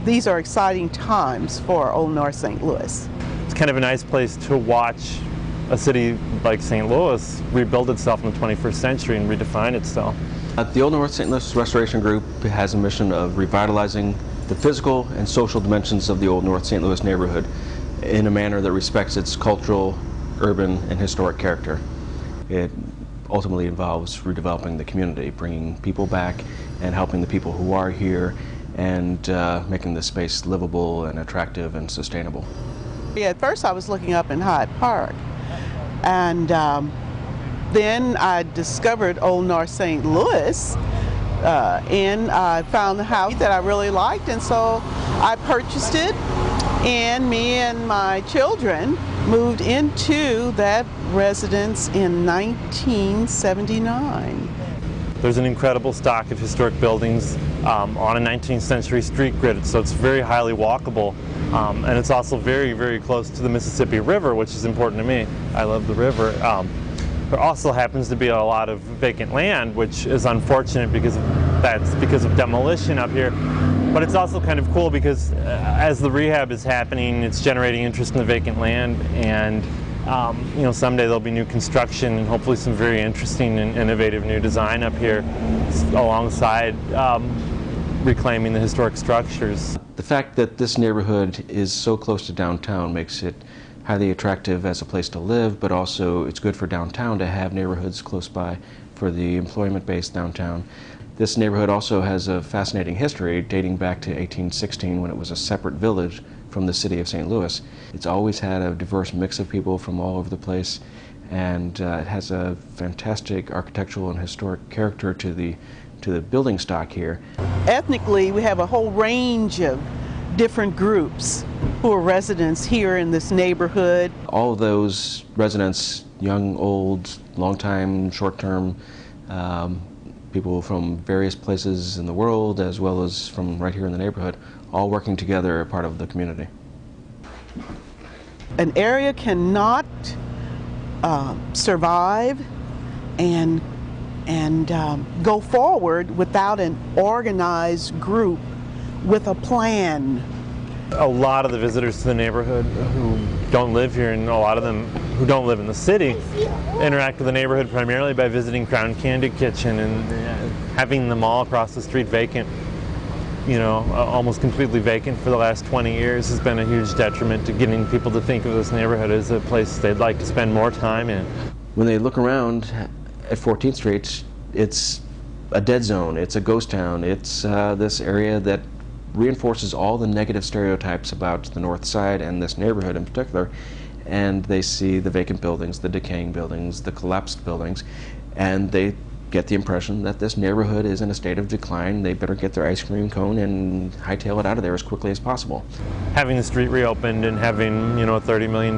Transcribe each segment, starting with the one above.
these are exciting times for Old North St. Louis. It's kind of a nice place to watch a city like St. Louis rebuild itself in the 21st century and redefine itself. The Old North St. Louis Restoration Group has a mission of revitalizing the physical and social dimensions of the Old North St. Louis neighborhood in a manner that respects its cultural, urban, and historic character. It ultimately involves redeveloping the community, bringing people back and helping the people who are here and making the space livable and attractive and sustainable. Yeah, at first I was looking up in Hyde Park, and then I discovered Old North St. Louis, and I found the house that I really liked, and so I purchased it, and me and my children moved into that residence in 1979. There's an incredible stock of historic buildings on a 19th century street grid, so it's very highly walkable. And it's also very, very close to the Mississippi River, which is important to me. I love the river. There also happens to be a lot of vacant land, which is unfortunate because that's because of demolition up here. But it's also kind of cool because as the rehab is happening, it's generating interest in the vacant land, and you know, someday there'll be new construction and hopefully some very interesting and innovative new design up here alongside reclaiming the historic structures. The fact that this neighborhood is so close to downtown makes it highly attractive as a place to live, but also it's good for downtown to have neighborhoods close by for the employment-based downtown. This neighborhood also has a fascinating history dating back to 1816 when it was a separate village from the city of St. Louis. It's always had a diverse mix of people from all over the place, and it has a fantastic architectural and historic character to the building stock here. Ethnically, we have a whole range of different groups who are residents here in this neighborhood. All of those residents, young, old, long-time, short-term, people from various places in the world as well as from right here in the neighborhood, all working together are part of the community. An area cannot survive and go forward without an organized group with a plan. A lot of the visitors to the neighborhood who don't live here, and a lot of them who don't live in the city, interact with the neighborhood primarily by visiting Crown Candy Kitchen, and having the mall across the street vacant, you know, almost completely vacant for the last 20 years has been a huge detriment to getting people to think of this neighborhood as a place they'd like to spend more time in. When they look around at 14th Street, it's a dead zone, it's a ghost town, it's this area that reinforces all the negative stereotypes about the North Side and this neighborhood in particular, and they see the vacant buildings, the decaying buildings, the collapsed buildings, and they get the impression that this neighborhood is in a state of decline. They better get their ice cream cone and hightail it out of there as quickly as possible. Having the street reopened and having, you know, a $30 million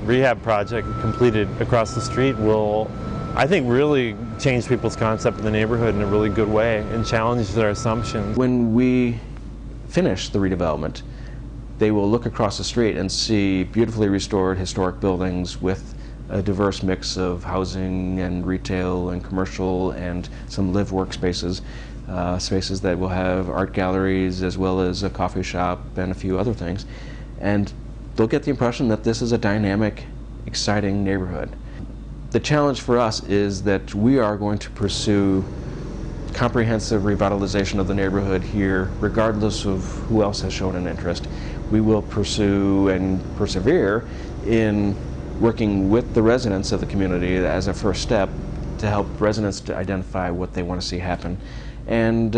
rehab project completed across the street will, I think, really change people's concept of the neighborhood in a really good way and challenge their assumptions. When we finish the redevelopment, they will look across the street and see beautifully restored historic buildings with a diverse mix of housing and retail and commercial and some live workspaces, spaces that will have art galleries as well as a coffee shop and a few other things. And they'll get the impression that this is a dynamic, exciting neighborhood. The challenge for us is that we are going to pursue comprehensive revitalization of the neighborhood here, regardless of who else has shown an interest. We will pursue and persevere in working with the residents of the community as a first step to help residents to identify what they want to see happen, and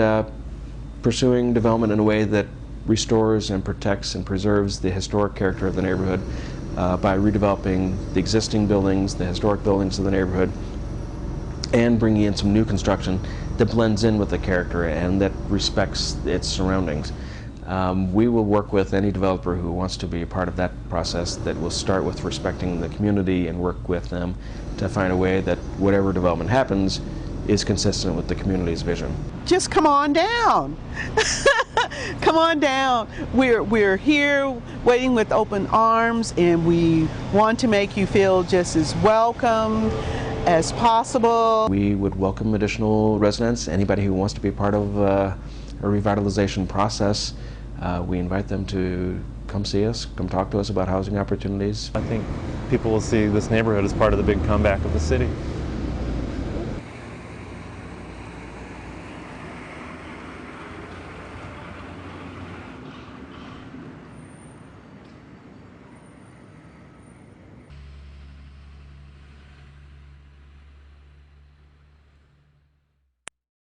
pursuing development in a way that restores and protects and preserves the historic character of the neighborhood by redeveloping the existing buildings, the historic buildings of the neighborhood, and bringing in some new construction that blends in with the character and that respects its surroundings. We will work with any developer who wants to be a part of that process that will start with respecting the community and work with them to find a way that whatever development happens is consistent with the community's vision. Just come on down. Come on down. We're here waiting with open arms, and we want to make you feel just as welcome as possible. We would welcome additional residents, anybody who wants to be part of a revitalization process we invite them to come see us, come talk to us about housing opportunities. I think people will see this neighborhood as part of the big comeback of the city.